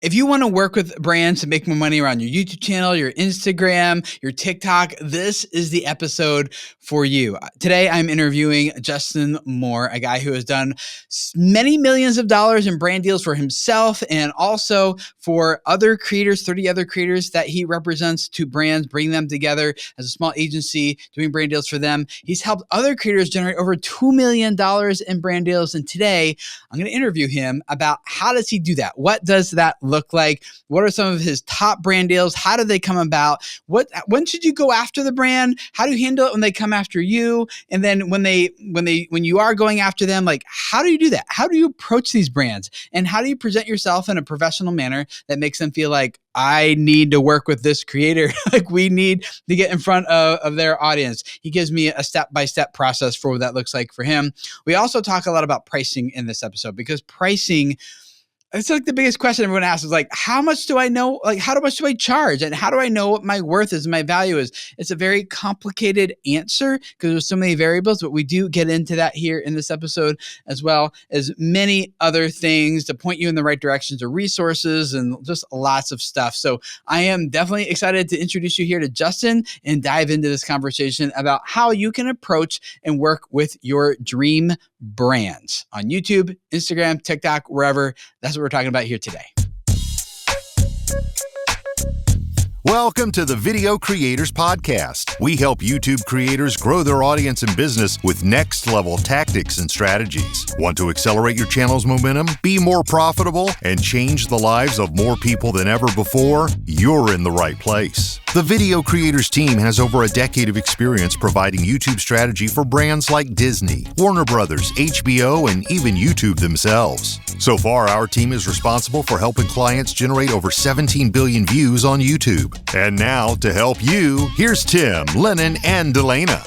If you want to work with brands to make more money around your YouTube channel, your Instagram, your TikTok, this is the episode for you. Today, I'm interviewing Justin Moore, a guy who has done many millions of dollars in brand deals for himself and also for other creators, 30 other creators that he represents to brands, bring them together as a small agency, doing brand deals for them. He's helped other creators generate over $2 million in brand deals. And today, I'm going to interview him about how does he do that? What does that look like? What are some of his top brand deals? How do they come about? When should you go after the brand? How do you handle it when they come after you? And then when you are going after them, like, how do you do that? How do you approach these brands? And how do you present yourself in a professional manner that makes them feel like, I need to work with this creator. Like, we need to get in front of their audience. He gives me a step-by-step process for what that looks like for him. We also talk a lot about pricing in this episode because pricing, it's like the biggest question everyone asks is like, how much do I know? Like, how much do I charge? And how do I know what my worth is, my value is? It's a very complicated answer because there's so many variables, but we do get into that here in this episode, as well as many other things to point you in the right direction to resources and just lots of stuff. So I am definitely excited to introduce you here to Justin and dive into this conversation about how you can approach and work with your dream brands on YouTube, Instagram, TikTok, wherever. That's what we're talking about here today. Welcome to the Video Creators Podcast. We help YouTube creators grow their audience and business with next-level tactics and strategies. Want to accelerate your channel's momentum, be more profitable, and change the lives of more people than ever before? You're in the right place. The Video Creators team has over a decade of experience providing YouTube strategy for brands like Disney, Warner Brothers, HBO, and even YouTube themselves. So far, our team is responsible for helping clients generate over 17 billion views on YouTube. And now, to help you, here's Tim, Lennon, and Delana.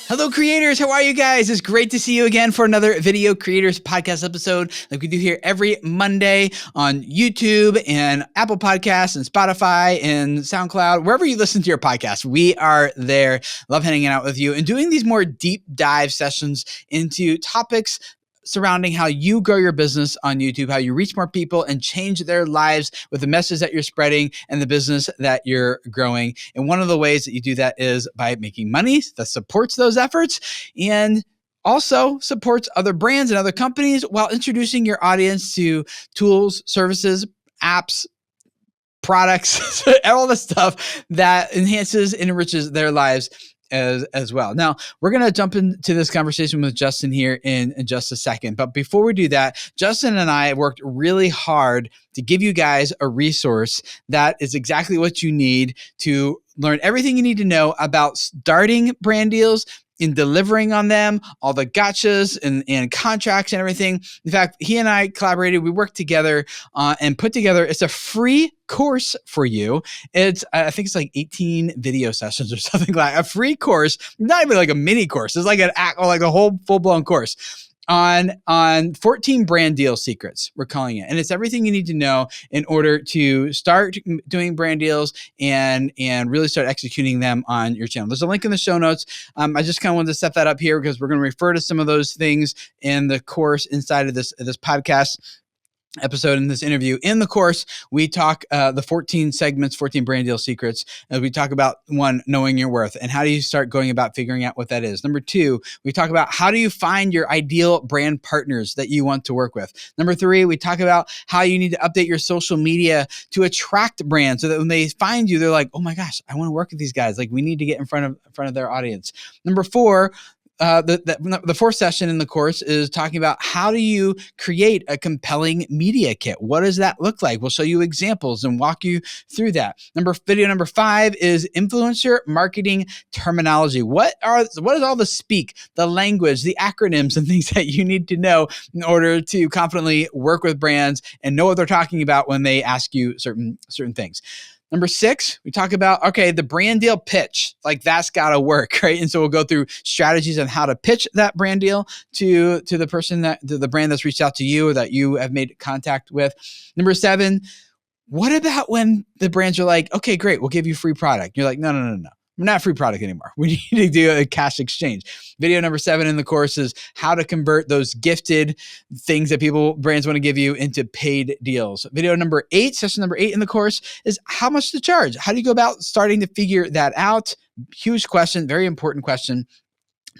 Hello, creators. How are you guys? It's great to see you again for another Video Creators Podcast episode like we do here every Monday on YouTube and Apple Podcasts and Spotify and SoundCloud. Wherever you listen to your podcast, we are there. Love hanging out with you and doing these more deep dive sessions into topics surrounding how you grow your business on YouTube, how you reach more people and change their lives with the message that you're spreading and the business that you're growing. And one of the ways that you do that is by making money that supports those efforts and also supports other brands and other companies while introducing your audience to tools, services, apps, products, all the stuff that enhances and enriches their lives as well. Now, we're going to jump into this conversation with Justin here in just a second. But before we do that, Justin and I worked really hard to give you guys a resource that is exactly what you need to learn everything you need to know about starting brand deals, in delivering on them, all the gotchas and contracts and everything. In fact, he and I collaborated. We worked together and put together, it's a free course for you. It's, I think it's like 18 video sessions or something like a free course, not even like a mini course. It's like a whole full-blown course on 14 brand deal secrets, we're calling it. And it's everything you need to know in order to start doing brand deals and really start executing them on your channel. There's a link in the show notes. I just kind of wanted to set that up here because we're going to refer to some of those things in the course inside of this podcast episode in this interview. In the course, we talk the 14 segments, 14 brand deal secrets. As we talk about one, knowing your worth and how do you start going about figuring out what that is. Number two, we talk about how do you find your ideal brand partners that you want to work with. Number three, we talk about how you need to update your social media to attract brands so that when they find you, they're like, oh my gosh, I want to work with these guys. Like, we need to get in front of their audience. Number four, the fourth session in the course is talking about how do you create a compelling media kit? What does that look like? We'll show you examples and walk you through that. Video number 5 is influencer marketing terminology. What is all the speak, the language, the acronyms and things that you need to know in order to confidently work with brands and know what they're talking about when they ask you certain things. Number 6, we talk about, okay, the brand deal pitch, like that's got to work, right? And so we'll go through strategies on how to pitch that brand deal to the person to the brand that's reached out to you or that you have made contact with. Number 7, What about when the brands are like, okay, great, we'll give you free product. You're like, no. We're not free product anymore. We need to do a cash exchange. Video number 7 in the course is how to convert those gifted things that brands want to give you into paid deals. Video number 8, session number 8 in the course is how much to charge. How do you go about starting to figure that out? Huge question, very important question.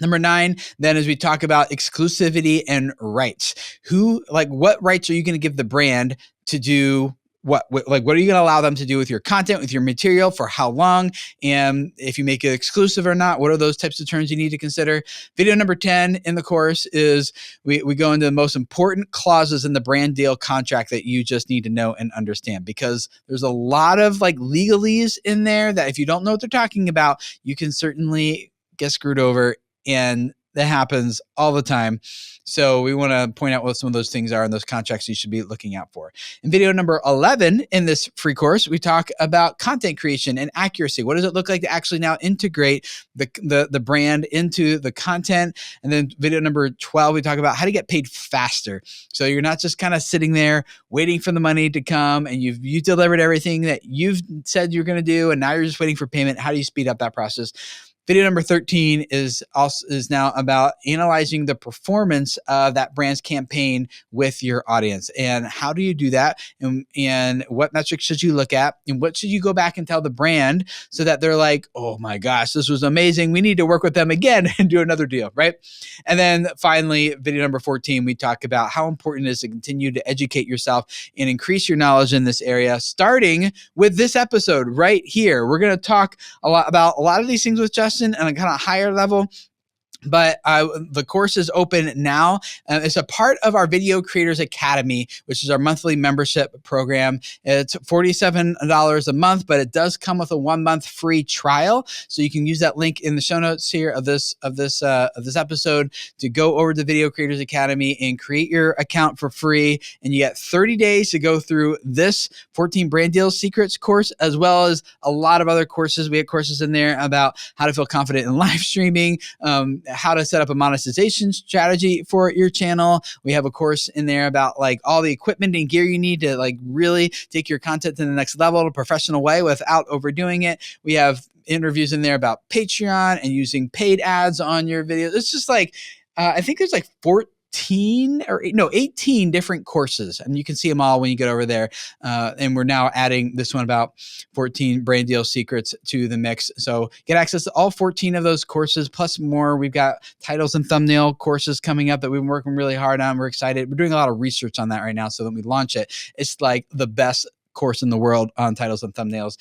Number 9, then, as we talk about exclusivity and rights, what rights are you going to give the brand to do what are you going to allow them to do with your content, with your material, for how long? And if you make it exclusive or not, what are those types of terms you need to consider? Video number 10 in the course is we go into the most important clauses in the brand deal contract that you just need to know and understand, because there's a lot of legalese in there that if you don't know what they're talking about, you can certainly get screwed over. And that happens all the time. So we want to point out what some of those things are and those contracts you should be looking out for. In video number 11 in this free course, we talk about content creation and accuracy. What does it look like to actually now integrate the brand into the content? And then video number 12, we talk about how to get paid faster. So you're not just kind of sitting there waiting for the money to come and you delivered everything that you've said you're going to do, and now you're just waiting for payment. How do you speed up that process? Video number 13 is now about analyzing the performance of that brand's campaign with your audience. And how do you do that? And what metrics should you look at? And what should you go back and tell the brand so that they're like, oh my gosh, this was amazing. We need to work with them again and do another deal, right? And then finally, video number 14, we talk about how important it is to continue to educate yourself and increase your knowledge in this area, starting with this episode right here. We're going to talk a lot about a lot of these things with Justin on a kind of higher level. But the course is open now. It's a part of our Video Creators Academy, which is our monthly membership program. It's $47 a month, but it does come with a 1-month free trial. So you can use that link in the show notes here of this episode to go over to Video Creators Academy and create your account for free. And you get 30 days to go through this 14 brand deals secrets course, as well as a lot of other courses. We have courses in there about how to feel confident in live streaming, how to set up a monetization strategy for your channel. We have a course in there about all the equipment and gear you need to really take your content to the next level in a professional way without overdoing it. We have interviews in there about Patreon and using paid ads on your videos. It's just I think there's 18 different courses, and you can see them all when you get over there. And we're now adding this one about 14 brand deal secrets to the mix. So get access to all 14 of those courses plus more. We've got titles and thumbnail courses coming up that we've been working really hard on. We're excited. We're doing a lot of research on that right now so that we launch it. It's the best course in the world on titles and thumbnails.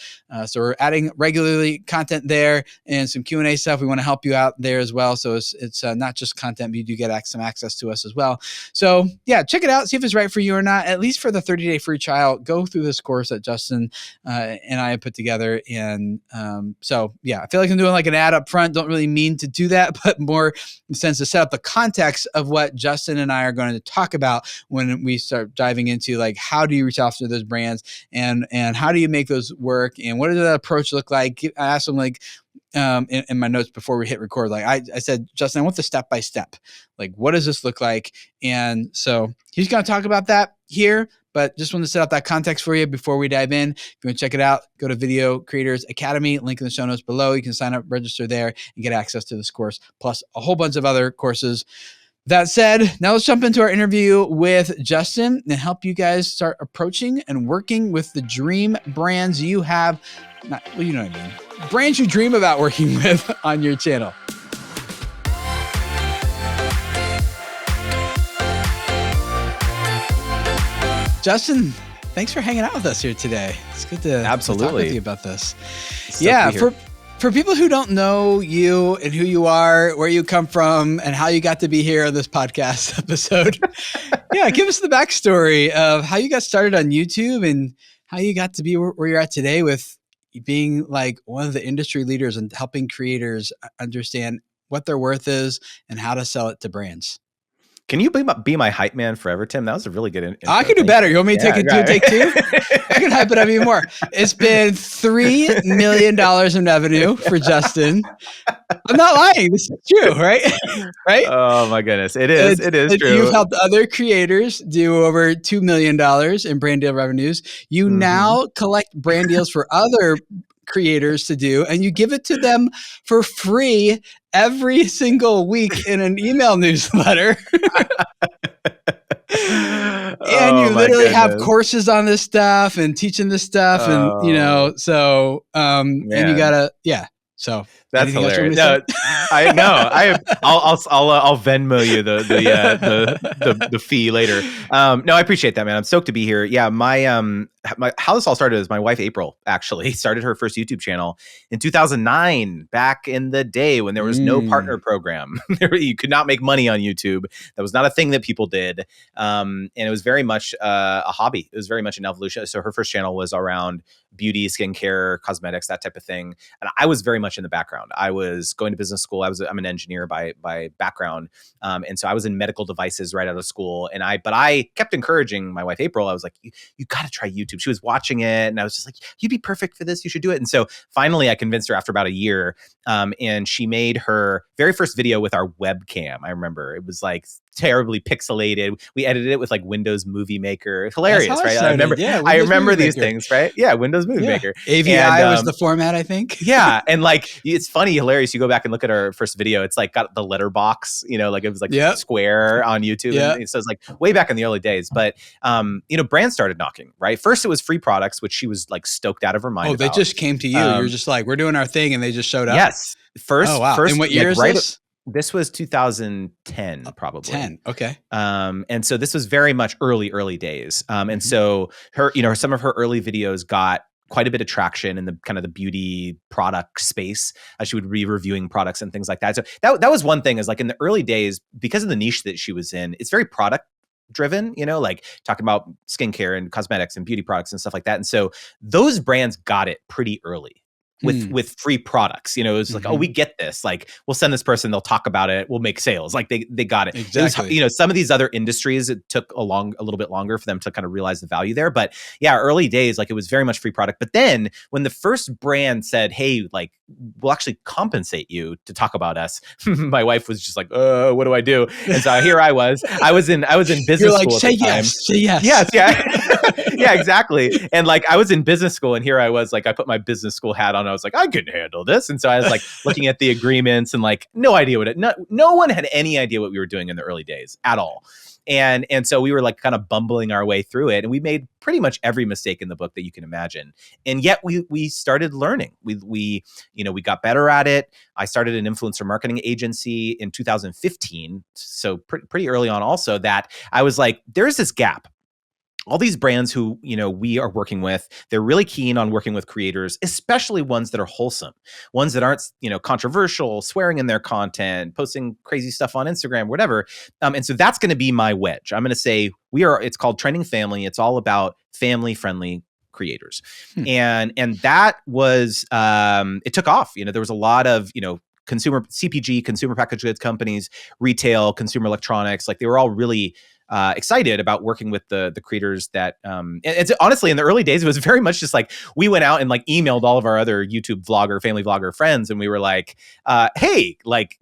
So we're adding regularly content there and some Q&A stuff. We want to help you out there as well. So it's not just content, but you do get some access to us as well. So yeah, check it out. See if it's right for you or not. At least for the 30-day free trial, go through this course that Justin and I have put together. And so yeah, I feel like I'm doing an ad up front. Don't really mean to do that, but more in the sense to set up the context of what Justin and I are going to talk about when we start diving into how do you reach out to those brands and how do you make those work, and what does that approach look like? I asked him in my notes before we hit record, I said, Justin, I want the step-by-step. What does this look like? And so he's going to talk about that here, but just want to set up that context for you before we dive in. If you want to check it out, go to Video Creators Academy, link in the show notes below. You can sign up, register there, and get access to this course, plus a whole bunch of other courses. That said, now let's jump into our interview with Justin and help you guys start approaching and working with the dream brands you have. You know what I mean. Brands you dream about working with on your channel. Justin, thanks for hanging out with us here today. It's good to talk with you about this. Yeah, for people who don't know you and who you are, where you come from, and how you got to be here on this podcast episode, yeah, give us the backstory of how you got started on YouTube and how you got to be where you're at today with being one of the industry leaders and helping creators understand what their worth is and how to sell it to brands. Can you be my hype man forever, Tim? That was a really good intro. I can do better. You want me to take two? I can hype it up even more. It's been $3 million in revenue for Justin. I'm not lying. This is true, right? Right? Oh my goodness. It is true. You've helped other creators do over $2 million in brand deal revenues. You now collect brand deals for other creators to do, and you give it to them for free every single week in an email newsletter. And you literally have courses on this stuff and teaching this stuff, and so and you gotta, so that's hilarious. No, I know. I'll Venmo you the fee later. No, I appreciate that, man. I'm stoked to be here. Yeah, my how this all started is my wife April actually started her first YouTube channel in 2009, back in the day when there was no partner program. You could not make money on YouTube. That was not a thing that people did, and it was very much a hobby. It was very much an evolution. So her first channel was around beauty, skincare, cosmetics, that type of thing, and I was very much in the background. I was going to business school. I'm an engineer by background, and so I was in medical devices right out of school. But I kept encouraging my wife April. I was like, you got to try YouTube. She was watching it, and I was just like, you'd be perfect for this. You should do it. And so finally, I convinced her after about a year, and she made her very first video with our webcam. I remember it was like terribly pixelated. We edited it with like Windows Movie Maker. Hilarious, right? I remember these things, right? Yeah, Windows Movie Maker. AVI was the format, I think. Yeah, and like it's funny, hilarious. You go back and look at our first video. It's like got the letterbox, like it was like square on YouTube. Yeah. And so it's like way back in the early days. But brands started knocking, right? First it was free products, which she was like stoked out of her mind. Oh, they just came to you. You're just like, we're doing our thing, and they just showed up. Yes. First. And what year is this? This was 2010, probably. 10. Okay. And so this was very much early days. And so her, some of her early videos got quite a bit of traction in the kind of the beauty product space. She would be reviewing products and things like that. So that was one thing, is like in the early days, because of the niche that she was in, it's very product driven, like talking about skincare and cosmetics and beauty products and stuff like that. And so those brands got it pretty early. With free products, it was like, oh, we get this. Like, we'll send this person, they'll talk about it, we'll make sales. Like they got it. Exactly. It was, some of these other industries, it took a little bit longer for them to kind of realize the value there. But yeah, early days, like it was very much free product. But then when the first brand said, hey, like we'll actually compensate you to talk about us, my wife was just like, what do I do? And so here I was in business You're like, school. Say yes. Yes. Yeah. Yeah, exactly. And like I was in business school, and here I was like, I put my business school hat on. I was like, I can handle this. And so I was like looking at the agreements and like no idea no one had any idea what we were doing in the early days at all. And so we were like kind of bumbling our way through it, and we made pretty much every mistake in the book that you can imagine. And yet we started learning. We got better at it. I started an influencer marketing agency in 2015. So pretty early on also, that I was like, there's this gap. All these brands who, we are working with, they're really keen on working with creators, especially ones that are wholesome, ones that aren't, controversial, swearing in their content, posting crazy stuff on Instagram, whatever. And so that's going to be my wedge. I'm going to say it's called Trending Family. It's all about family-friendly creators. And that was, it took off. There was a lot of, consumer CPG, consumer packaged goods companies, retail, consumer electronics, like they were all really excited about working with the creators that, and it's honestly in the early days, it was very much just like, we went out and like emailed all of our other YouTube vlogger, family vlogger friends. And we were like, hey, like,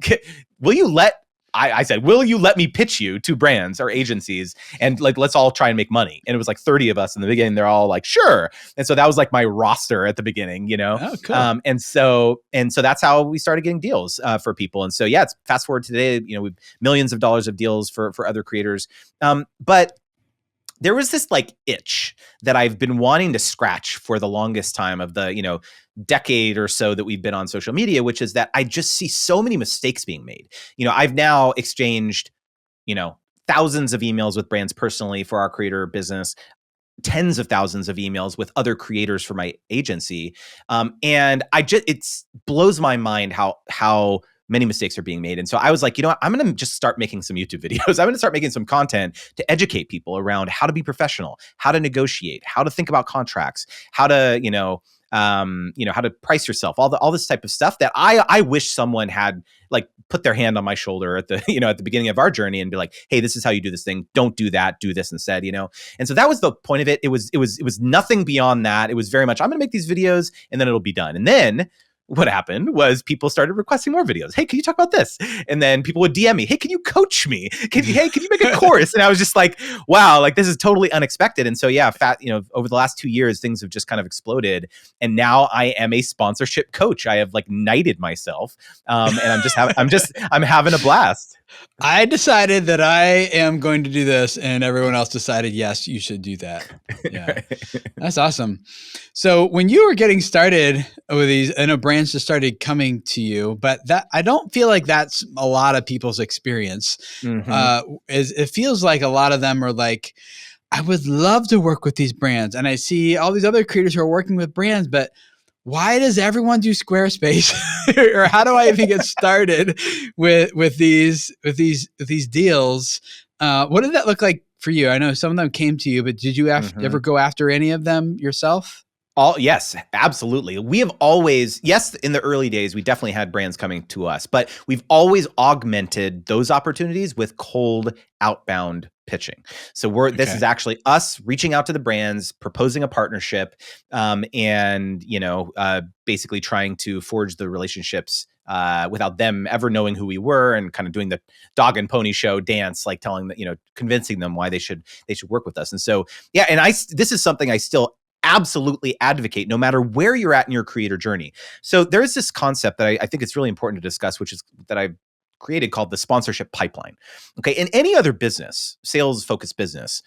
I said, will you let me pitch you to brands or agencies, and like, let's all try and make money. And it was like 30 of us in the beginning. They're all like, sure. And so that was like my roster at the beginning, Oh, cool. And so that's how we started getting deals for people. And so, yeah, it's fast forward to today, we've millions of dollars of deals for other creators. But there was this like itch that I've been wanting to scratch for the longest time of the, decade or so that we've been on social media, which is that I just see so many mistakes being made. I've now exchanged, thousands of emails with brands personally for our creator business, tens of thousands of emails with other creators for my agency. And it blows my mind how many mistakes are being made. And so I was like, I'm going to just start making some YouTube videos. I'm going to start making some content to educate people around how to be professional, how to negotiate, how to think about contracts, how to, how to price yourself, all this type of stuff that I wish someone had like put their hand on my shoulder at the, at the beginning of our journey and be like, hey, this is how you do this thing. Don't do that. Do this instead, And so that was the point of it. It was nothing beyond that. It was very much, I'm going to make these videos and then it'll be done. And then what happened was people started requesting more videos. Hey, can you talk about this? And then people would DM me, hey, can you coach me? Can you make a course? And I was just like, wow, like this is totally unexpected. And so, yeah, over the last 2 years, things have just kind of exploded. And now I am a sponsorship coach. I have like knighted myself. And I'm having a blast. I decided that I am going to do this, and everyone else decided, yes, you should do that. Yeah, that's awesome. So when you were getting started with these, I know brands just started coming to you, but that I don't feel like that's a lot of people's experience. It feels like a lot of them are like, I would love to work with these brands, and I see all these other creators who are working with brands, but why does everyone do Squarespace? Or how do I even get started with these deals? What did that look like for you? I know some of them came to you, but did you ever go after any of them yourself? Yes, absolutely. We have always, in the early days, we definitely had brands coming to us, but we've always augmented those opportunities with cold outbound pitching. So this is actually us reaching out to the brands, proposing a partnership, and basically trying to forge the relationships without them ever knowing who we were, and kind of doing the dog and pony show dance, like telling them, convincing them why they should work with us. And so, and this is something I still absolutely advocate no matter where you're at in your creator journey. So there is this concept that I think it's really important to discuss, which is that I've created, called the sponsorship pipeline. Okay. In any other business, sales focused business,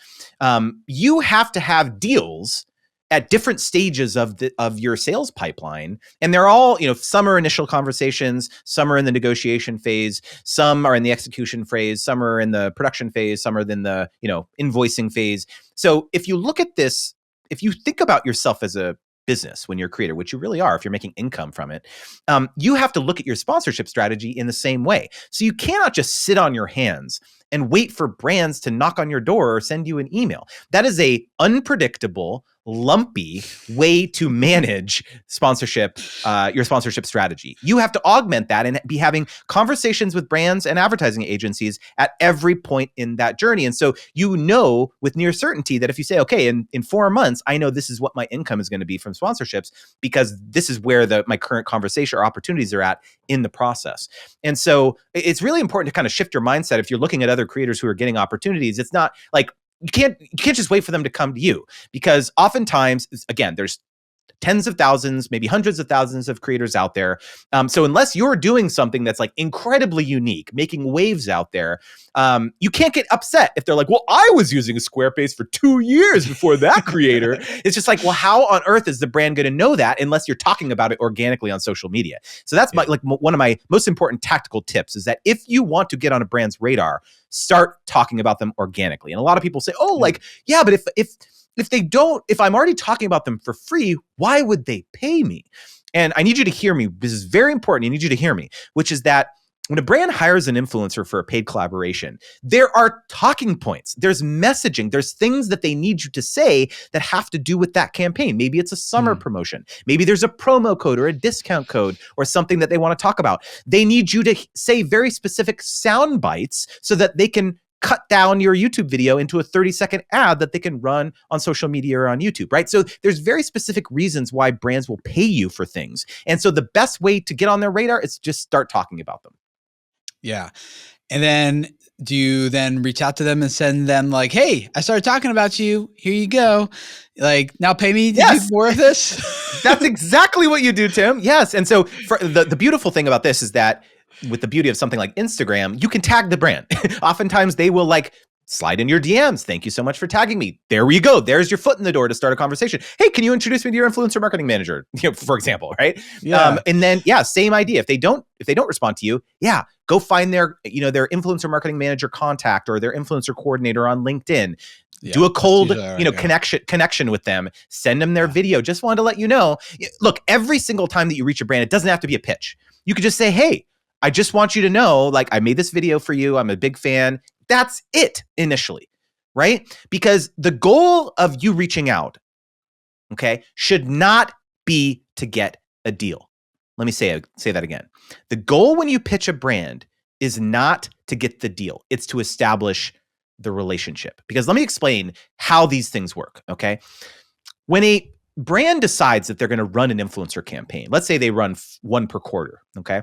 you have to have deals at different stages of your sales pipeline. And they're all, some are initial conversations, some are in the negotiation phase, some are in the execution phase, some are in the production phase, some are in the, invoicing phase. So if you look at this, if you think about yourself as a business when you're a creator, which you really are if you're making income from it, you have to look at your sponsorship strategy in the same way. So you cannot just sit on your hands and wait for brands to knock on your door or send you an email. That is a unpredictable, lumpy way to manage sponsorship, your sponsorship strategy. You have to augment that and be having conversations with brands and advertising agencies at every point in that journey. And so with near certainty that if you say, okay, in 4 months, I know this is what my income is going to be from sponsorships, because this is where my current conversation or opportunities are at in the process. And so it's really important to kind of shift your mindset. If you're looking at other creators who are getting opportunities, it's not like, you can't just wait for them to come to you, because oftentimes, again, there's tens of thousands, maybe hundreds of thousands of creators out there. So unless you're doing something that's like incredibly unique, making waves out there, you can't get upset if they're like, well, I was using Squarespace for 2 years before that creator. It's just like, well, how on earth is the brand going to know that unless you're talking about it organically on social media? So that's one of my most important tactical tips, is that if you want to get on a brand's radar, start talking about them organically. And a lot of people say, but if I'm already talking about them for free, why would they pay me? And I need you to hear me. This is very important. I need you to hear me, which is that when a brand hires an influencer for a paid collaboration, there are talking points, there's messaging, there's things that they need you to say that have to do with that campaign. Maybe it's a summer promotion. Maybe there's a promo code or a discount code or something that they want to talk about. They need you to say very specific sound bites so that they can cut down your YouTube video into a 30-second ad that they can run on social media or on YouTube, right? So there's very specific reasons why brands will pay you for things. And so the best way to get on their radar is just start talking about them. Yeah. And then do you then reach out to them and send them like, hey, I started talking about you. Here you go. Like, now pay me to do more of this? That's exactly what you do, Tim. Yes. And so the beautiful thing about this is that with the beauty of something like Instagram, you can tag the brand. Oftentimes they will slide in your DMs. Thank you so much for tagging me. There we go. There's your foot in the door to start a conversation. Hey, can you introduce me to your influencer marketing manager? For example, right? Yeah. And then, same idea. If they don't respond to you, go find their influencer marketing manager contact or their influencer coordinator on LinkedIn. Yeah, do a cold, connection with them. Send them their video. Just wanted to let you know. Look, every single time that you reach a brand, it doesn't have to be a pitch. You could just say, hey, I just want you to know, I made this video for you. I'm a big fan. That's it initially, right? Because the goal of you reaching out, should not be to get a deal. Let me say that again. The goal when you pitch a brand is not to get the deal. It's to establish the relationship. Because let me explain how these things work, okay? When a brand decides that they're going to run an influencer campaign, let's say they run one per quarter, okay?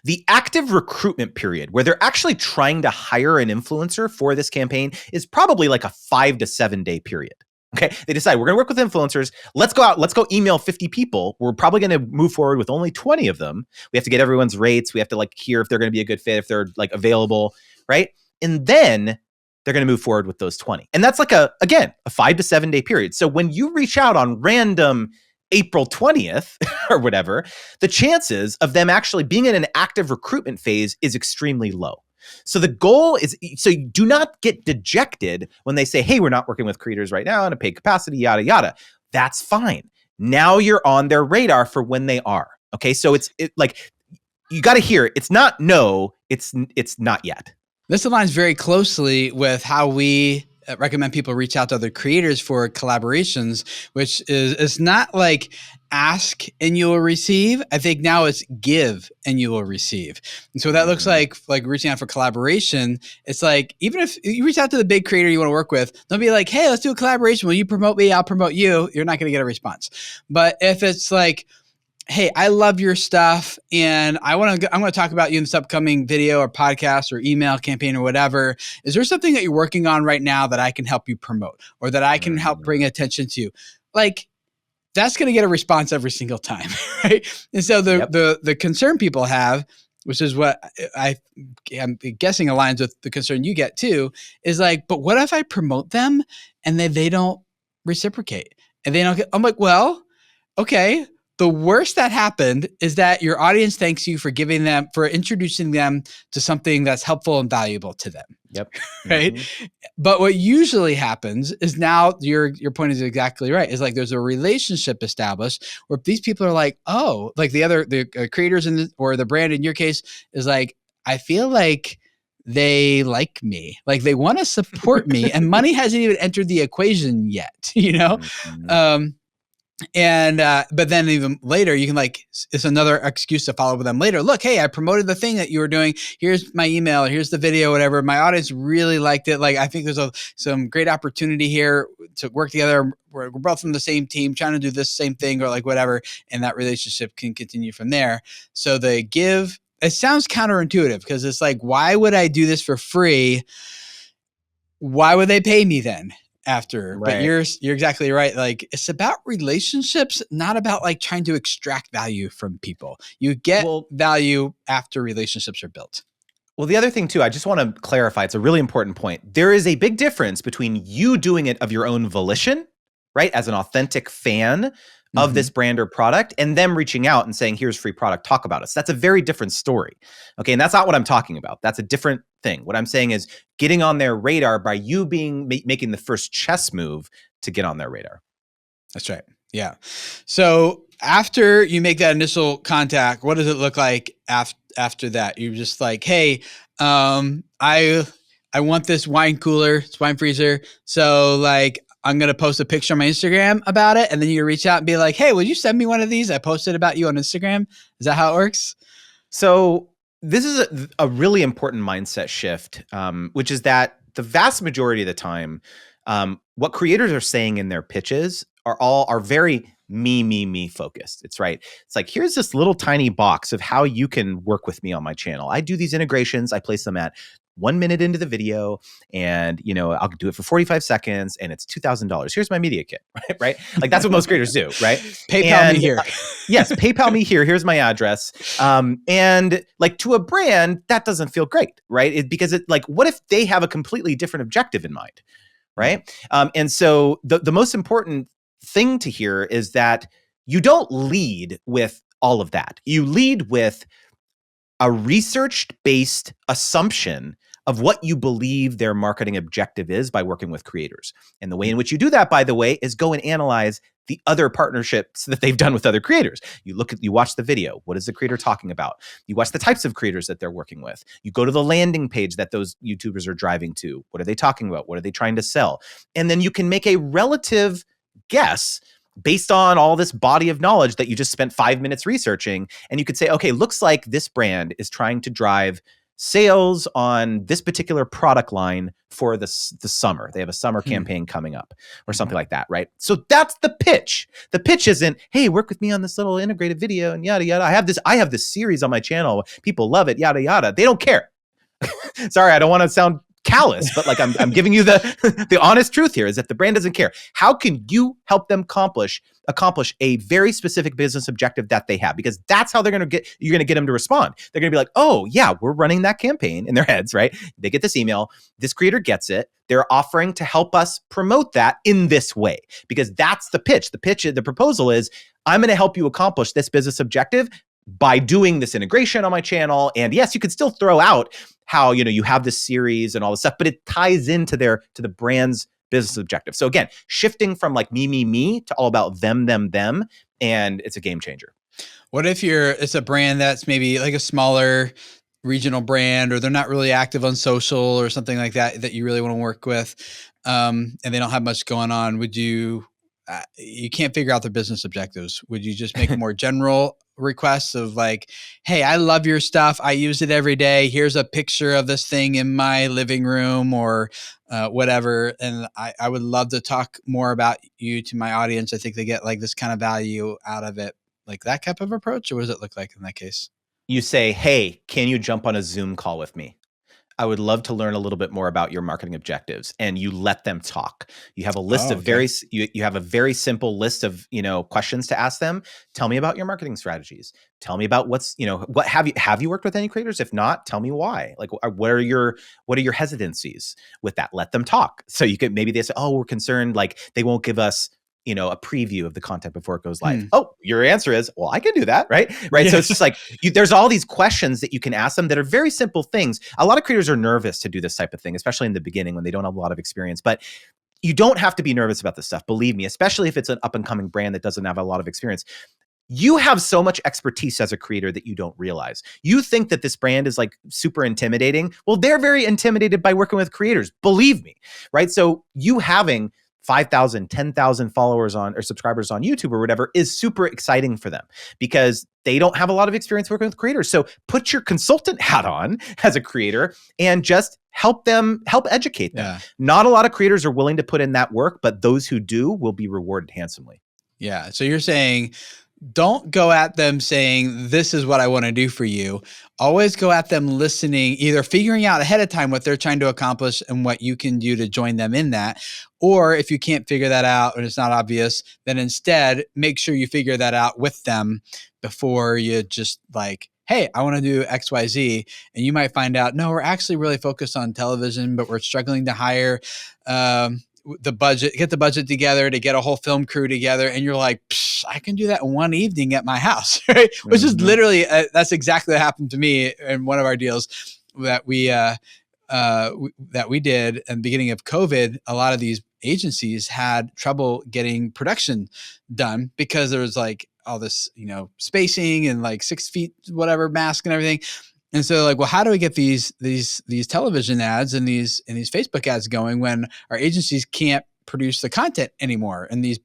The active recruitment period where they're actually trying to hire an influencer for this campaign is probably like a 5 to 7 day period. Okay. They decide we're going to work with influencers. Let's go out. Let's go email 50 people. We're probably going to move forward with only 20 of them. We have to get everyone's rates. We have to like hear if they're going to be a good fit, if they're like available. Right. And then they're going to move forward with those 20. And that's like again, a 5 to 7 day period. So when you reach out on random April 20th or whatever, the chances of them actually being in an active recruitment phase is extremely low. So the goal is, so you do not get dejected when they say, hey, we're not working with creators right now in a paid capacity, yada, yada. That's fine. Now you're on their radar for when they are. Okay. So it's like, you got to hear it. It's not no, it's not yet. This aligns very closely with how we recommend people reach out to other creators for collaborations, which is it's not like ask and you will receive. I think now it's give and you will receive. And so that looks like reaching out for collaboration. It's like, even if you reach out to the big creator you want to work with, don't be like, hey, let's do a collaboration. Will you promote me? I'll promote you. You're not going to get a response. But if it's like, hey, I love your stuff and I'm going to talk about you in this upcoming video or podcast or email campaign or whatever. Is there something that you're working on right now that I can help you promote or that I can help bring attention to? Like, that's going to get a response every single time, right? And so the concern people have, which is what I'm guessing aligns with the concern you get too, is like, but what if I promote them and they don't reciprocate and they don't get, I'm like, well, okay. The worst that happened is that your audience thanks you for for introducing them to something that's helpful and valuable to them. Yep. Right. Mm-hmm. But what usually happens is now your point is exactly right. Is like there's a relationship established where these people are like, oh, like the creators or the brand in your case is like, I feel like they like me, like they want to support me, and money hasn't even entered the equation yet, you know? Mm-hmm. But then even later you can it's another excuse to follow up with them later. Look, hey, I promoted the thing that you were doing. Here's my email, here's the video, whatever. My audience really liked it. Like, I think there's some great opportunity here to work together. We're both from the same team trying to do this same thing or like whatever. And that relationship can continue from there. So they give, it sounds counterintuitive because it's like, why would I do this for free? Why would they pay me then? After, right. But you're exactly right. Like, it's about relationships, not about like trying to extract value from people. You get value after relationships are built. Well, the other thing too, I just want to clarify, it's a really important point. There is a big difference between you doing it of your own volition, right? As an authentic fan of this brand or product, and them reaching out and saying, here's free product, talk about us. That's a very different story. Okay. And that's not what I'm talking about. That's a different thing. What I'm saying is getting on their radar by you making the first chess move to get on their radar. That's right. Yeah. So after you make that initial contact, what does it look like after that? You're just like, hey, I want this wine cooler, this wine freezer. So like, I'm going to post a picture on my Instagram about it. And then you reach out and be like, hey, will you send me one of these? I posted about you on Instagram. Is that how it works? So this is a really important mindset shift, which is that the vast majority of the time, what creators are saying in their pitches are very me focused. It's right. It's like, here's this little tiny box of how you can work with me on my channel. I do these integrations. I place them at 1 minute into the video, and I'll do it for 45 seconds, and it's $2,000. Here's my media kit, right? Like, that's what most creators do, right? PayPal me here. Yes, PayPal me here. Here's my address. And like, to a brand, that doesn't feel great, right? Because what if they have a completely different objective in mind, right? And so the most important thing to hear is that you don't lead with all of that. You lead with a research-based assumption of what you believe their marketing objective is by working with creators. And the way in which you do that, by the way, is go and analyze the other partnerships that they've done with other creators. You watch the video. What is the creator talking about? You watch the types of creators that they're working with. You go to the landing page that those YouTubers are driving to. What are they talking about? What are they trying to sell? And then you can make a relative guess based on all this body of knowledge that you just spent 5 minutes researching. And you could say, okay, looks like this brand is trying to drive sales on this particular product line for the summer. They have a summer campaign coming up or something like that, right? So that's the pitch. The pitch isn't, hey, work with me on this little integrated video and yada, yada. I have this series on my channel. People love it, yada, yada. They don't care. Sorry, I don't want to sound callous, but like I'm giving you the honest truth here is that the brand doesn't care. How can you help them accomplish a very specific business objective that they have? Because that's how you're going to get them to respond. They're going to be like, oh yeah, we're running that campaign in their heads, right? They get this email, this creator gets it. They're offering to help us promote that in this way, because that's the pitch. The proposal is, I'm going to help you accomplish this business objective by doing this integration on my channel. And yes, you could still throw out how, you have this series and all this stuff, but it ties into the brand's business objective. So again, shifting from like me to all about them, and it's a game changer. What if it's a brand that's maybe like a smaller regional brand, or they're not really active on social or something like that you really want to work with, and they don't have much going on? Would you can't figure out their business objectives. Would you just make more general requests of like, hey, I love your stuff. I use it every day. Here's a picture of this thing in my living room or whatever. And I would love to talk more about you to my audience. I think they get like this kind of value out of it, like that type of approach. Or what does it look like in that case? You say, hey, can you jump on a Zoom call with me? I would love to learn a little bit more about your marketing objectives, and you let them talk. You have a list of you have a very simple list of, questions to ask them. Tell me about your marketing strategies. Tell me about what have you worked with any creators? If not, tell me why. Like, what are your hesitancies with that? Let them talk. So you could, maybe they say, oh, we're concerned, like they won't give us a preview of the content before it goes live. Oh, your answer is, well, I can do that. Right. Yeah. So it's just like, there's all these questions that you can ask them that are very simple things. A lot of creators are nervous to do this type of thing, especially in the beginning when they don't have a lot of experience, but you don't have to be nervous about this stuff. Believe me, especially if it's an up and coming brand that doesn't have a lot of experience. You have so much expertise as a creator that you don't realize. You think that this brand is like super intimidating. Well, they're very intimidated by working with creators. Believe me. Right. So you having 5,000, 10,000 followers or subscribers on YouTube or whatever is super exciting for them because they don't have a lot of experience working with creators. So put your consultant hat on as a creator and just help educate them. Yeah. Not a lot of creators are willing to put in that work, but those who do will be rewarded handsomely. Yeah. So you're saying, don't go at them saying, this is what I want to do for you. Always go at them listening, either figuring out ahead of time what they're trying to accomplish and what you can do to join them in that. Or if you can't figure that out and it's not obvious, then instead make sure you figure that out with them before you just like, hey, I want to do X, Y, Z. And you might find out, no, we're actually really focused on television, but we're struggling to hire, get the budget together to get a whole film crew together. And you're like, I can do that in one evening at my house, right? Which is literally, that's exactly what happened to me in one of our deals that we did in the beginning of COVID. A lot of these agencies had trouble getting production done because there was like all this, spacing and like 6 feet, whatever, mask and everything. And so like, well, how do we get these television ads and these Facebook ads going when our agencies can't produce the content anymore and these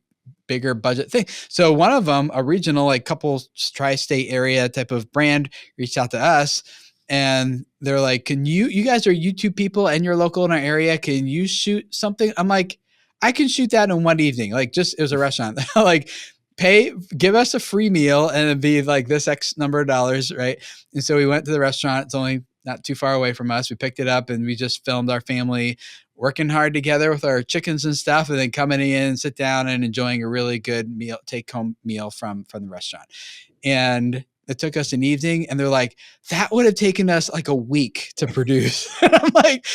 bigger budget thing? So one of them, a regional, like couple tri-state area type of brand, reached out to us and they're like, you guys are YouTube people and you're local in our area. Can you shoot something? I'm like, I can shoot that in one evening. Like it was a restaurant, like, give us a free meal and it'd be like this X number of dollars. Right. And so we went to the restaurant. It's only not too far away from us. We picked it up and we just filmed our family working hard together with our chickens and stuff, and then coming in, sit down and enjoying a really good meal, take home meal from the restaurant. And it took us an evening, and they're like, that would have taken us like a week to produce. And I'm like,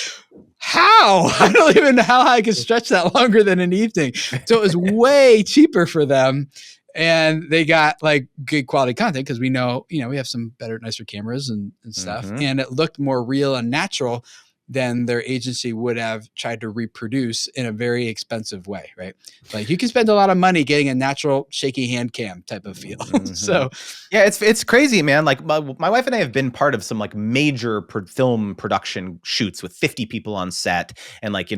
how? I don't even know how I could stretch that longer than an evening. So it was way cheaper for them. And they got like good quality content because we know, we have some better, nicer cameras and stuff. Mm-hmm. And it looked more real and natural than their agency would have tried to reproduce in a very expensive way, right? Like you can spend a lot of money getting a natural shaky hand cam type of feel. Mm-hmm. So yeah, it's crazy, man. Like my wife and I have been part of some like major film production shoots with 50 people on set and like,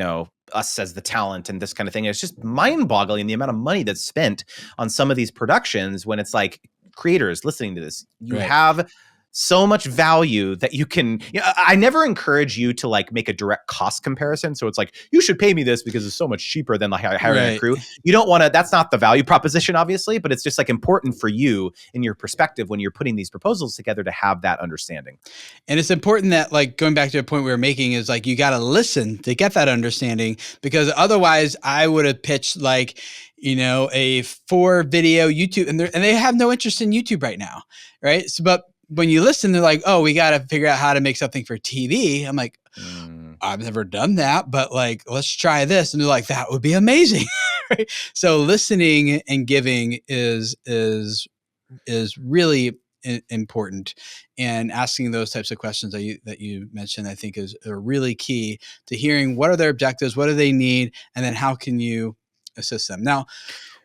us as the talent and this kind of thing. It's just mind boggling the amount of money that's spent on some of these productions when it's like creators listening to this. You have so much value that you can, I never encourage you to like make a direct cost comparison. So it's like, you should pay me this because it's so much cheaper than like hiring a crew. You don't want to, that's not the value proposition, obviously, but it's just like important for you in your perspective when you're putting these proposals together to have that understanding. And it's important that, like, going back to the point we were making, is like, you got to listen to get that understanding, because otherwise I would have pitched like, a 4-video YouTube, and they have no interest in YouTube right now. Right. So, but when you listen, they're like, oh, we got to figure out how to make something for TV. I'm like, I've never done that, but like, let's try this. And they're like, that would be amazing. Right? So listening and giving is really important, and asking those types of questions that you mentioned, I think is really key to hearing what are their objectives, what do they need, and then how can you assist them. Now,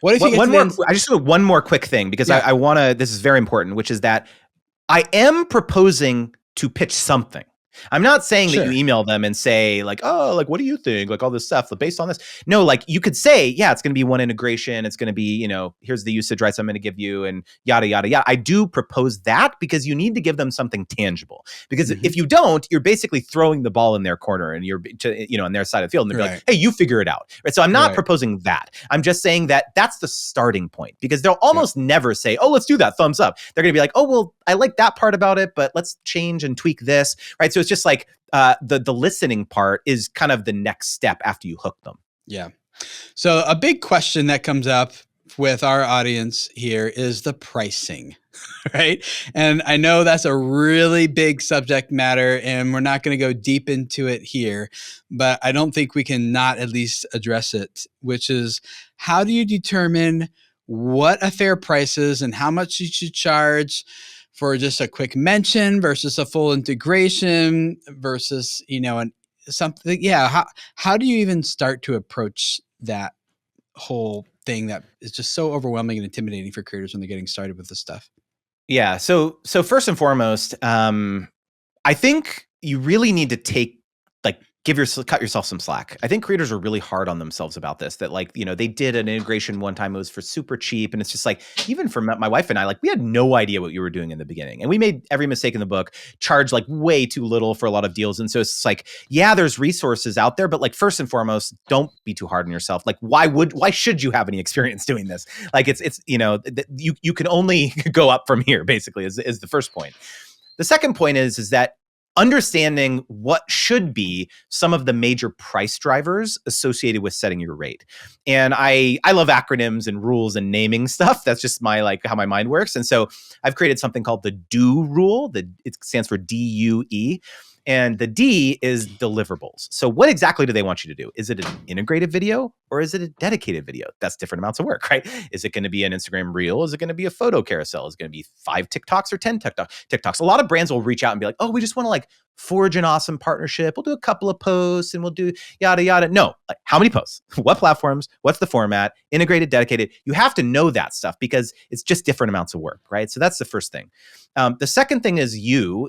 what if you I just want one more quick thing, because I want to, this is very important, which is that I am proposing to pitch something. I'm not saying that you email them and say like, oh, like, what do you think? Like all this stuff based on this. No, like you could say, yeah, it's going to be one integration. It's going to be, here's the usage rights I'm going to give you and yada, yada, yada. I do propose that because you need to give them something tangible, because if you don't, you're basically throwing the ball in their corner and you're, on their side of the field, and they're like, hey, you figure it out. Right. So I'm not proposing that. I'm just saying that that's the starting point, because they'll almost never say, oh, let's do that. Thumbs up. They're going to be like, oh, well, I like that part about it, but let's change and tweak this. Right. So it's just like the listening part is kind of the next step after you hook them. Yeah. So a big question that comes up with our audience here is the pricing, right? And I know that's a really big subject matter, and we're not going to go deep into it here, but I don't think we can not at least address it, which is, how do you determine what a fair price is and how much you should charge for just a quick mention versus a full integration versus, something. Yeah. How do you even start to approach that whole thing that is just so overwhelming and intimidating for creators when they're getting started with this stuff? Yeah. So first and foremost, I think you really need to cut yourself some slack. I think creators are really hard on themselves about this, that like, they did an integration one time, it was for super cheap. And it's just like, even for my wife and I, like, we had no idea what you were doing in the beginning. And we made every mistake in the book, charged like way too little for a lot of deals. And so it's like, yeah, there's resources out there, but like, first and foremost, don't be too hard on yourself. Like, why should you have any experience doing this? Like it's, you can only go up from here, basically, is the first point. The second point is that understanding what should be some of the major price drivers associated with setting your rate. And I love acronyms and rules and naming stuff. That's just how my mind works. And so I've created something called the DO rule. It stands for DUE. And the D is deliverables. So what exactly do they want you to do? Is it an integrated video or is it a dedicated video? That's different amounts of work, right? Is it going to be an Instagram reel? Is it going to be a photo carousel? Is it going to be 5 TikToks or 10 TikToks? A lot of brands will reach out and be like, oh, we just want to like forge an awesome partnership. We'll do a couple of posts and we'll do yada, yada. No, like how many posts? What platforms? What's the format? Integrated, dedicated. You have to know that stuff because it's just different amounts of work, right? So that's the first thing. The second thing is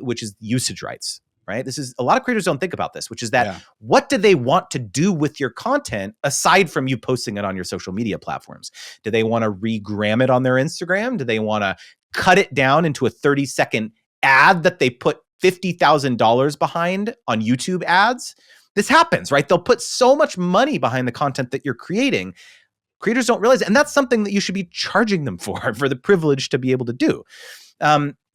which is usage rights. Right? This is, a lot of creators don't think about this, which is that what do they want to do with your content aside from you posting it on your social media platforms? Do they want to regram it on their Instagram? Do they want to cut it down into a 30-second ad that they put $50,000 behind on YouTube ads? This happens, right? They'll put so much money behind the content that you're creating. Creators don't realize it. And that's something that you should be charging them for the privilege to be able to do.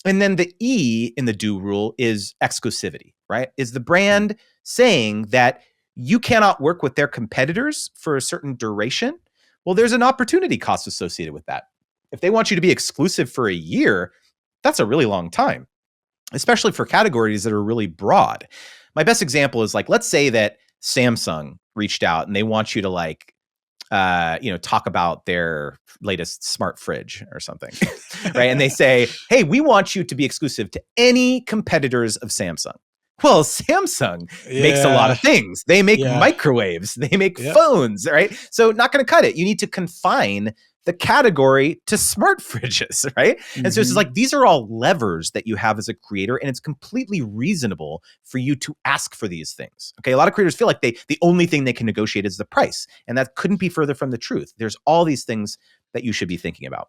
And then the E in the DO rule is exclusivity, right? Is the brand saying that you cannot work with their competitors for a certain duration? Well, there's an opportunity cost associated with that. If they want you to be exclusive for a year, that's a really long time, especially for categories that are really broad. My best example is like, let's say that Samsung reached out and they want you to like, talk about their latest smart fridge or something, right? And they say, hey, we want you to be exclusive to any competitors of Samsung. Well, Samsung makes a lot of things. They make microwaves, they make phones, right? So not going to cut it. You need to confine the category to smart fridges, right? And so it's just like, these are all levers that you have as a creator, and it's completely reasonable for you to ask for these things. Okay. A lot of creators feel like the only thing they can negotiate is the price. And that couldn't be further from the truth. There's all these things that you should be thinking about.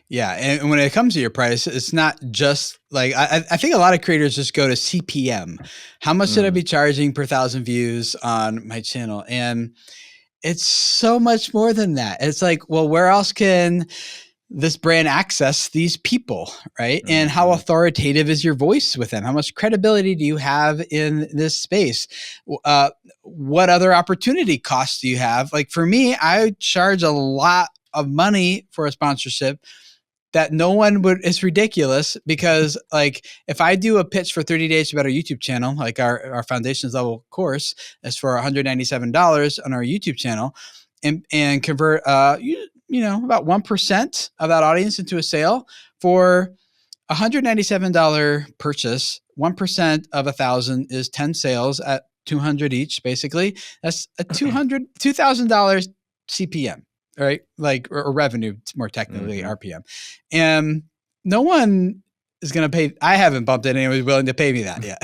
Yeah. And when it comes to your price, it's not just like, I think a lot of creators just go to CPM. How much should I be charging per 1,000 views on my channel? And it's so much more than that. It's like, well, where else can this brand access these people, right? And how authoritative is your voice with them? How much credibility do you have in this space? What other opportunity costs do you have? Like for me, I charge a lot of money for a sponsorship that no one would. It's ridiculous because like if I do a pitch for 30 Days to Better YouTube channel, like our foundations level course is for $197 on our YouTube channel, and convert you know about 1% of that audience into a sale for $197 purchase. 1% of 1,000 is 10 sales at 200 each. Basically, that's a $2,000 CPM. Right? Like, or revenue, more technically RPM. And no one is going to pay. I haven't bumped into anyone who's willing to pay me that yet.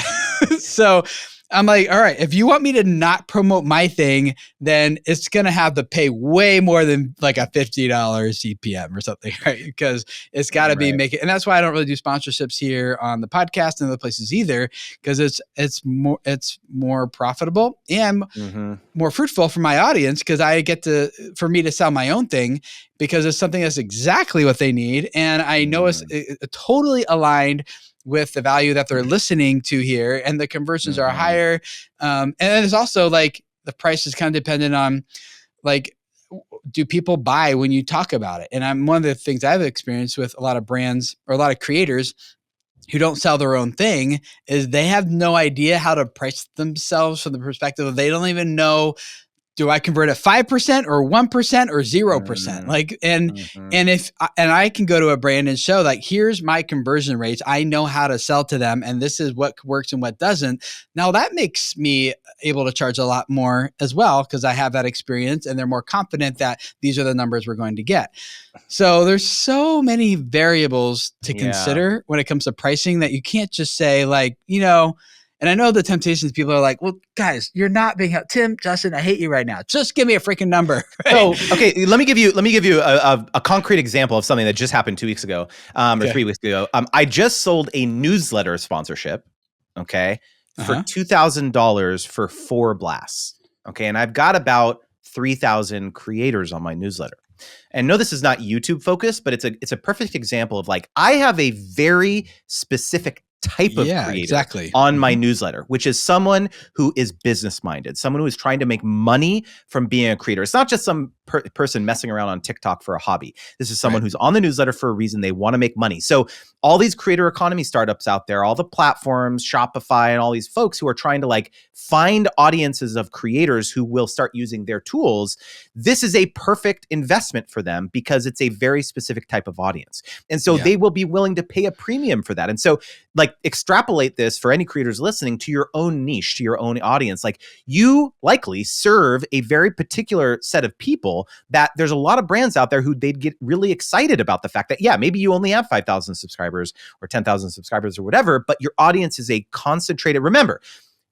So I'm like, all right, if you want me to not promote my thing, then it's going to have to pay way more than like a $50 CPM or something, right? Because it's got to be making, and that's why I don't really do sponsorships here on the podcast and other places either, because it's more profitable and more fruitful for my audience, because I get for me to sell my own thing, because it's something that's exactly what they need. And I know it's totally aligned with the value that they're listening to here, and the conversions are higher. And then it's also like the price is kind of dependent on like, do people buy when you talk about it? And one of the things I've experienced with a lot of brands or a lot of creators who don't sell their own thing is they have no idea how to price themselves from the perspective of they don't even know, do I convert at 5% or 1% or 0%? Like, and I can go to a brand and show like, here's my conversion rates. I know how to sell to them, and this is what works and what doesn't. Now that makes me able to charge a lot more as well, because I have that experience and they're more confident that these are the numbers we're going to get. So there's so many variables to consider when it comes to pricing that you can't just say like, you know. And I know the temptations, people are like, well, guys, you're not being helped. Tim, Justin, I hate you right now. Just give me a freaking number. Right? So, okay, let me give you a concrete example of something that just happened 2 weeks ago, or 3 weeks ago. I just sold a newsletter sponsorship, okay, for $2,000 for 4 blasts. Okay. And I've got about 3,000 creators on my newsletter. And no, this is not YouTube focused, but it's a perfect example of like, I have a very specific type of creator on my newsletter, which is someone who is business minded, someone who is trying to make money from being a creator. It's not just some person messing around on TikTok for a hobby. This is someone who's on the newsletter for a reason. They want to make money. So all these creator economy startups out there, all the platforms, Shopify, and all these folks who are trying to like find audiences of creators who will start using their tools, this is a perfect investment for them because it's a very specific type of audience. And so they will be willing to pay a premium for that. And so like extrapolate this for any creators listening to your own niche, to your own audience. Like you likely serve a very particular set of people that there's a lot of brands out there who they'd get really excited about the fact that, yeah, maybe you only have 5,000 subscribers or 10,000 subscribers or whatever, but your audience is a concentrated, remember,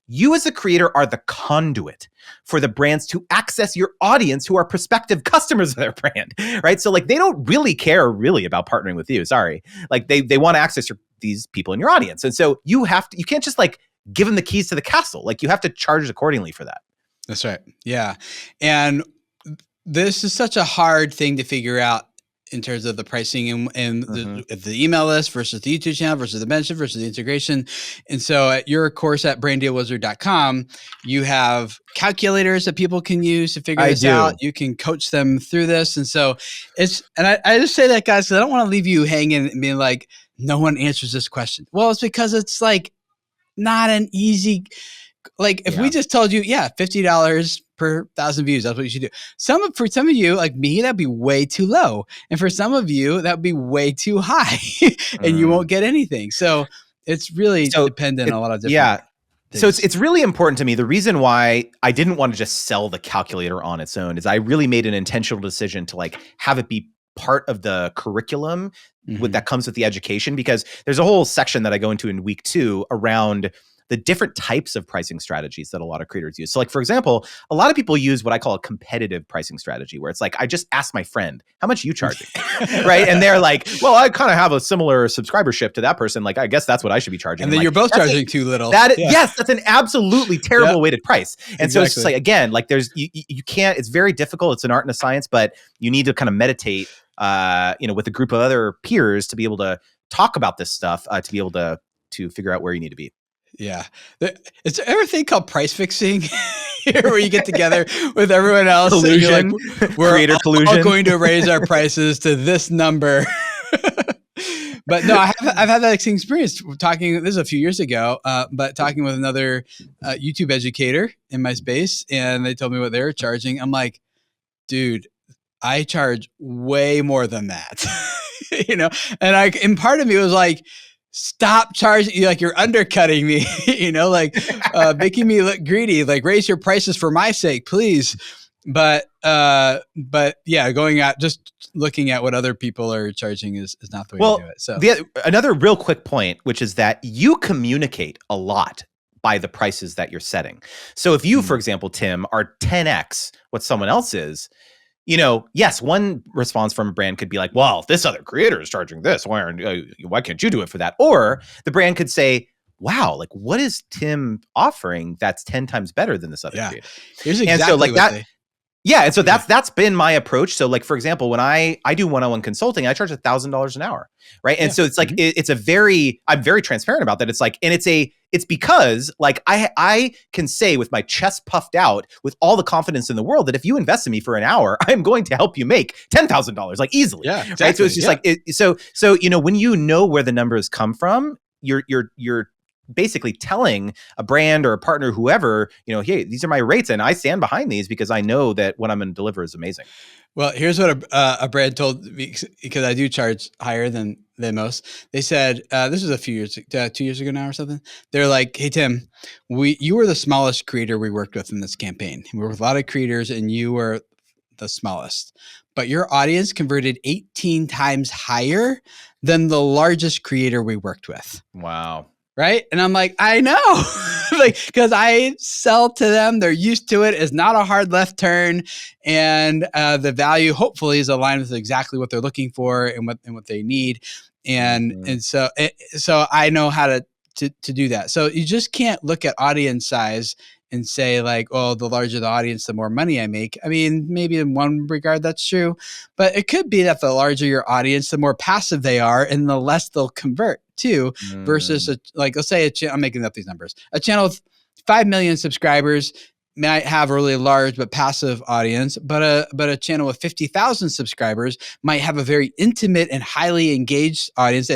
you as a creator are the conduit for the brands to access your audience who are prospective customers of their brand, right? So like they don't really care really about partnering with you. Sorry. Like they want to access these people in your audience. And so you can't just like give them the keys to the castle. Like you have to charge accordingly for that. That's right. Yeah. And this is such a hard thing to figure out in terms of the pricing and the email list versus the YouTube channel versus the membership versus the integration. And so at your course at branddealwizard.com, you have calculators that people can use to figure this out. You can coach them through this. And so I just say that, guys, because I don't want to leave you hanging and being like, no one answers this question. Well, it's because it's like not an easy, like if we just told you, $50 per 1,000 views, that's what you should do. For some of you, like me, that'd be way too low. And for some of you, that'd be way too high and you won't get anything. So it's really dependent on a lot of different things. So it's really important to me. The reason why I didn't want to just sell the calculator on its own is I really made an intentional decision to like have it be part of the curriculum Mhm. that comes with the education, because there's a whole section that I go into in week 2 around the different types of pricing strategies that a lot of creators use. So like, for example, a lot of people use what I call a competitive pricing strategy, where it's like, I just ask my friend, how much are you charging? Right. And they're like, well, I kind of have a similar subscribership to that person. Like, I guess that's what I should be charging. And then like, you're both charging too little. Yes, that's an absolutely terrible weighted price. And so it's just like, again, like you can't, it's very difficult. It's an art and a science, but you need to kind of meditate, with a group of other peers to be able to talk about this stuff, to be able to figure out where you need to be. Yeah. Is there ever a thing called price fixing here where you get together with everyone else? Collusion, like, we're creator collusion. all going to raise our prices to this number. But no, I've had that experience talking, this is a few years ago, but talking with another YouTube educator in my space, and they told me what they were charging. I'm like, dude, I charge way more than that, and part of me was like, stop charging, like you're undercutting me, making me look greedy, like raise your prices for my sake, please. But yeah, going out, just looking at what other people are charging is not the way to do it. So another real quick point, which is that you communicate a lot by the prices that you're setting. So if you, for example, Tim, are 10x what someone else is, yes, one response from a brand could be like, well, this other creator is charging this. Why can't you do it for that? Or the brand could say, wow, like what is Tim offering that's 10 times better than this other creator? Here's exactly and so like what that. Yeah. And so that's been my approach. So like, for example, when I do one-on-one consulting, I charge $1,000 an hour. Right. And so it's like, I'm very transparent about that. It's like, and it's because like I can say with my chest puffed out with all the confidence in the world that if you invest in me for an hour, I'm going to help you make $10,000 like easily. Yeah. Exactly. Right? So it's just like, so when you know where the numbers come from, you're basically telling a brand or a partner, whoever, hey, these are my rates and I stand behind these because I know that what I'm going to deliver is amazing. Well, here's what a brand told me, because I do charge higher than most. They said, this was a few years, 2 years ago now or something. They're like, hey, Tim, you were the smallest creator we worked with in this campaign. We were with a lot of creators and you were the smallest, but your audience converted 18 times higher than the largest creator we worked with. Wow. Right. And I'm like, I know, like, because I sell to them. They're used to it. It's not a hard left turn. And the value hopefully is aligned with exactly what they're looking for and what they need. And so I know how to do that. So you just can't look at audience size and say like, oh, the larger the audience, the more money I make. I mean, maybe in one regard that's true, but it could be that the larger your audience, the more passive they are and the less they'll convert too, versus let's say I'm making up these numbers. A channel with 5 million subscribers might have a really large but passive audience, but a channel with 50,000 subscribers might have a very intimate and highly engaged audience,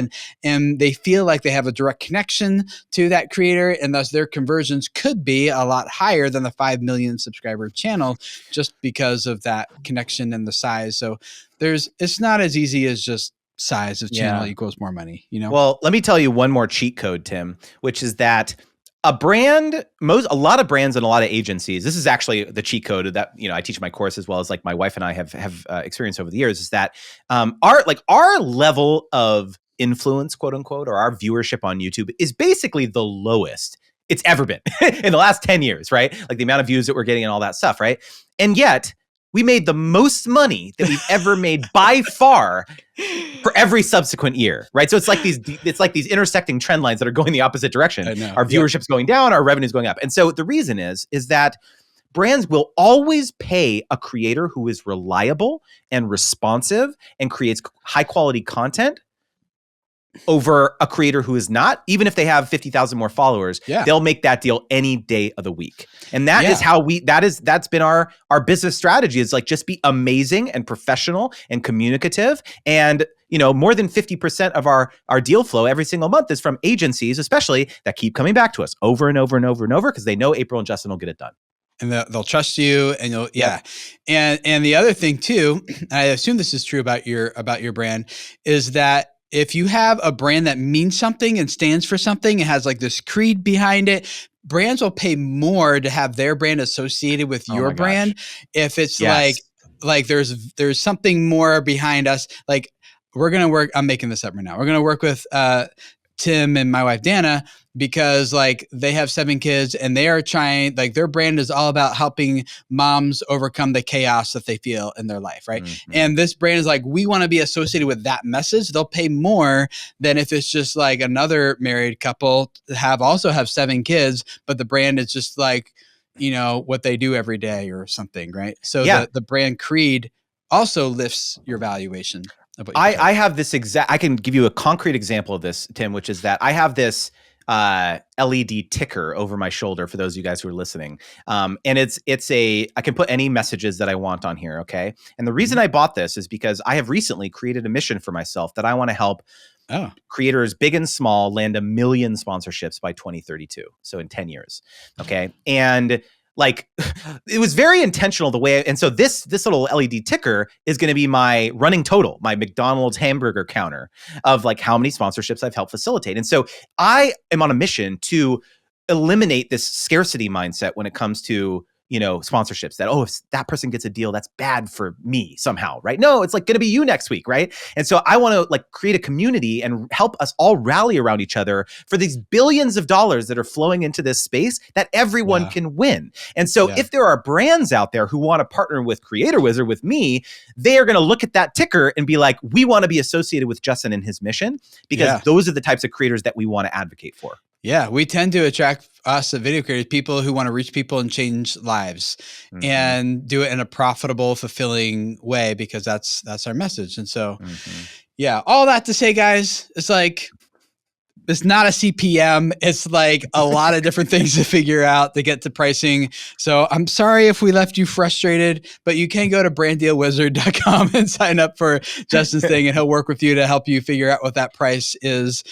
and they feel like they have a direct connection to that creator, and thus their conversions could be a lot higher than the 5 million subscriber channel, just because of that connection and the size. So it's not as easy as just size of channel equals more money. Well, let me tell you one more cheat code, Tim, which is that a lot of brands and a lot of agencies, this is actually the cheat code that, I teach in my course, as well as like my wife and I have experienced over the years, is that our level of influence, quote unquote, or our viewership on YouTube is basically the lowest it's ever been in the last 10 years, right? Like the amount of views that we're getting and all that stuff, right? And yet we made the most money that we've ever made by far for every subsequent year, right? So it's like these intersecting trend lines that are going the opposite direction. Our viewership's going down, our revenue's going up. And so the reason is that brands will always pay a creator who is reliable and responsive and creates high quality content over a creator who is not. Even if they have 50,000 more followers, they'll make that deal any day of the week. And that is how that's been our business strategy, is like, just be amazing and professional and communicative. And, more than 50% of our deal flow every single month is from agencies, especially, that keep coming back to us over and over and over and over, because they know April and Justin will get it done. And they'll trust you, and you'll And the other thing too, I assume this is true about your brand, is that if you have a brand that means something and stands for something and has like this creed behind it, brands will pay more to have their brand associated with your brand. If it's like like there's something more behind us. Like we're going to work, I'm making this up right now. We're going to work with Tim and my wife, Dana, because like they have 7 kids and they are trying, like their brand is all about helping moms overcome the chaos that they feel in their life. Right. Mm-hmm. And this brand is like, we want to be associated with that message. They'll pay more than if it's just like another married couple also have 7 kids, but the brand is just like, you know, what they do every day or something. Right. So the brand creed also lifts your valuation. I have this I can give you a concrete example of this, Tim, which is that I have this LED ticker over my shoulder for those of you guys who are listening. And I can put any messages that I want on here. Okay. And the reason I bought this is because I have recently created a mission for myself that I want to help creators big and small land 1 million sponsorships by 2032. So in 10 years. Okay. And like it was very intentional the way, and so this little LED ticker is going to be my running total, my McDonald's hamburger counter of like how many sponsorships I've helped facilitate. And so I am on a mission to eliminate this scarcity mindset when it comes to, you know, sponsorships that, if that person gets a deal, that's bad for me somehow, right? No, it's like going to be you next week, right? And so I want to like create a community and help us all rally around each other for these billions of dollars that are flowing into this space that everyone can win. And so if there are brands out there who want to partner with Creator Wizard, with me, they are going to look at that ticker and be like, we want to be associated with Justin and his mission, because those are the types of creators that we want to advocate for. Yeah, we tend to attract us at Video Creators, people who want to reach people and change lives and do it in a profitable, fulfilling way, because that's our message. And so, all that to say, guys, it's like, it's not a CPM. It's like a lot of different things to figure out to get to pricing. So I'm sorry if we left you frustrated, but you can go to branddealwizard.com and sign up for Justin's thing, and he'll work with you to help you figure out what that price is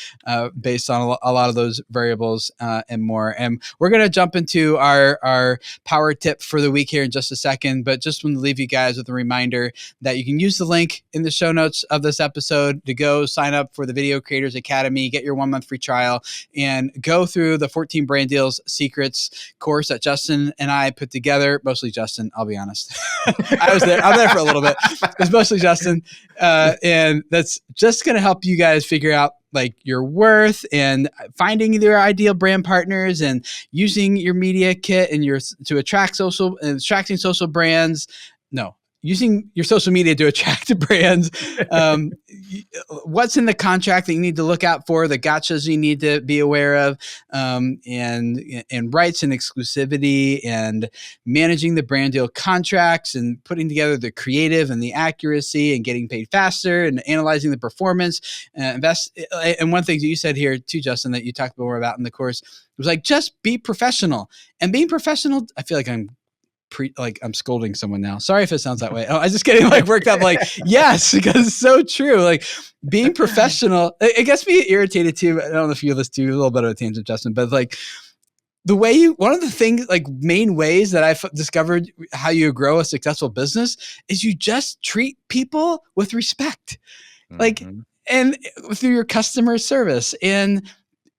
based on a lot of those variables and more. And we're going to jump into our power tip for the week here in just a second, but just want to leave you guys with a reminder that you can use the link in the show notes of this episode to go sign up for the Video Creators Academy, get your 1-month free trial, and go through the 14 Brand Deals Secrets course that Justin and I put together. Mostly Justin, I'll be honest. I'm there for a little bit. It's mostly Justin. And that's just going to help you guys figure out like your worth and finding your ideal brand partners and using your media kit and to attracting social brands. No. Using your social media to attract brands, what's in the contract that you need to look out for, the gotchas you need to be aware of, and rights and exclusivity, and managing the brand deal contracts, and putting together the creative and the accuracy, and getting paid faster, and analyzing the performance. And one thing that you said here too, Justin, that you talked more about in the course was like, just be professional. And being professional, I feel like I'm scolding someone now. Sorry if it sounds that way. Oh, I was just getting like worked up. Like, yes, because it's so true. Like being professional, it gets me irritated too. I don't know if you listen to a little bit of a tangent, Justin, but like the way one of the things, like main ways that I've discovered how you grow a successful business is you just treat people with respect, like, and through your customer service. And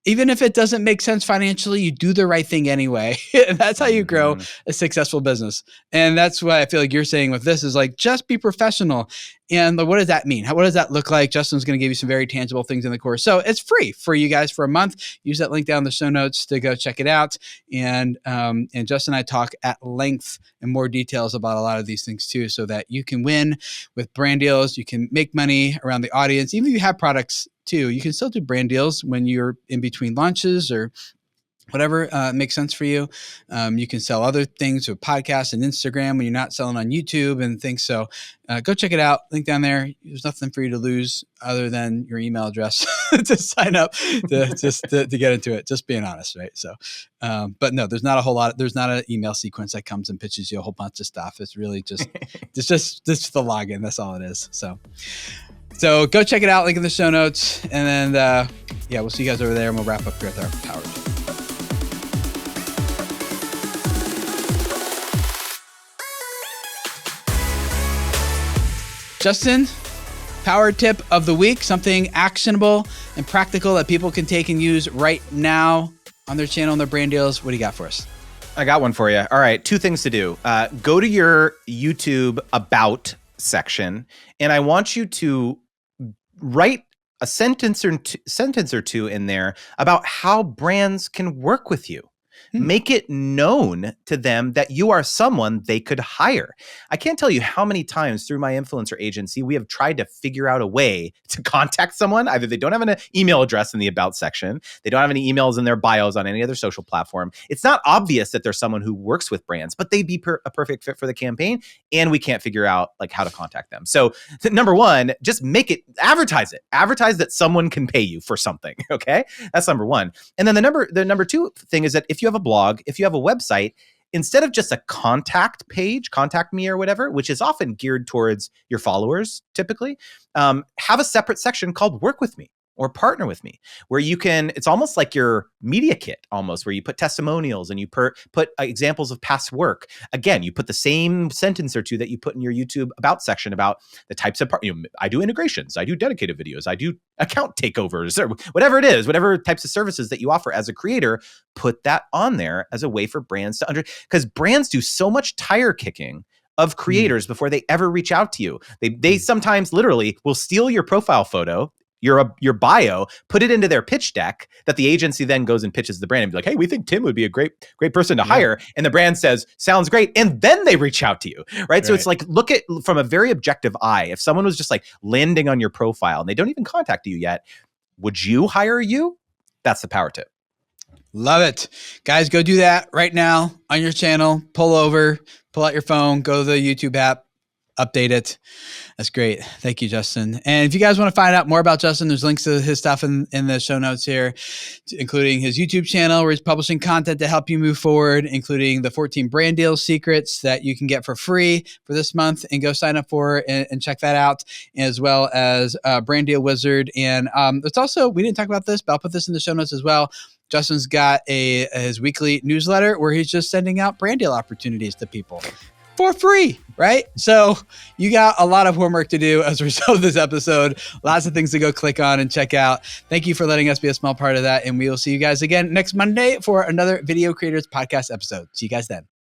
even if it doesn't make sense financially, you do the right thing anyway. And that's how you grow a successful business. And that's what I feel like you're saying with this is like, just be professional. And what does that mean? What does that look like? Justin's going to give you some very tangible things in the course. So it's free for you guys for a month. Use that link down in the show notes to go check it out. And Justin and I talk at length and more details about a lot of these things too, so that you can win with brand deals. You can make money around the audience. Even if you have products too, you can still do brand deals when you're in between launches or whatever makes sense for you. You can sell other things with podcasts and Instagram when you're not selling on YouTube and things. So go check it out. Link down there. There's nothing for you to lose other than your email address to sign up to get into it. Just being honest, right? So, but no, there's not a whole lot. There's not an email sequence that comes and pitches you a whole bunch of stuff. It's really just it's just the login. That's all it is. So go check it out. Link in the show notes. And then, we'll see you guys over there, and we'll wrap up here with our power tip. Justin, power tip of the week, something actionable and practical that people can take and use right now on their channel and their brand deals. What do you got for us? I got one for you. All right, 2 things to do. Go to your YouTube About section, and I want you to write a sentence or two in there about how brands can work with you. Make it known to them that you are someone they could hire. I can't tell you how many times through my influencer agency, we have tried to figure out a way to contact someone. Either they don't have an email address in the About section, they don't have any emails in their bios on any other social platform. It's not obvious that there's someone who works with brands, but they'd be a perfect fit for the campaign, and we can't figure out like how to contact them. So number one, just advertise that someone can pay you for something. Okay, that's number one. And then the number 2 thing is that if you have a blog, if you have a website, instead of just a contact page, contact me or whatever, which is often geared towards your followers, typically, have a separate section called Work With Me or Partner With Me, where you can, it's almost like your media kit almost, where you put testimonials and you put examples of past work. Again, you put the same sentence or two that you put in your YouTube About section about the types of, I do integrations, I do dedicated videos, I do account takeovers, or whatever it is, whatever types of services that you offer as a creator, put that on there as a way for brands to because brands do so much tire kicking of creators before they ever reach out to you. They sometimes literally will steal your profile photo, your bio, put it into their pitch deck that the agency then goes and pitches the brand and be like, hey, we think Tim would be a great person to hire. And the brand says, sounds great. And then they reach out to you, right? So it's like, look at from a very objective eye. If someone was just like landing on your profile and they don't even contact you yet, would you hire you? That's the power tip. Love it. Guys, go do that right now on your channel. Pull out your phone, go to the YouTube app, update it. That's great. Thank you, Justin. And if you guys want to find out more about Justin, there's links to his stuff in the show notes here, including his YouTube channel where he's publishing content to help you move forward, including the 14 brand deal secrets that you can get for free for this month and go sign up for and check that out, as well as Brand Deal Wizard. And it's also, we didn't talk about this, but I'll put this in the show notes as well. Justin's got his weekly newsletter where he's just sending out brand deal opportunities to people for free, right? So you got a lot of homework to do as a result of this episode. Lots of things to go click on and check out. Thank you for letting us be a small part of that. And we will see you guys again next Monday for another Video Creators Podcast episode. See you guys then.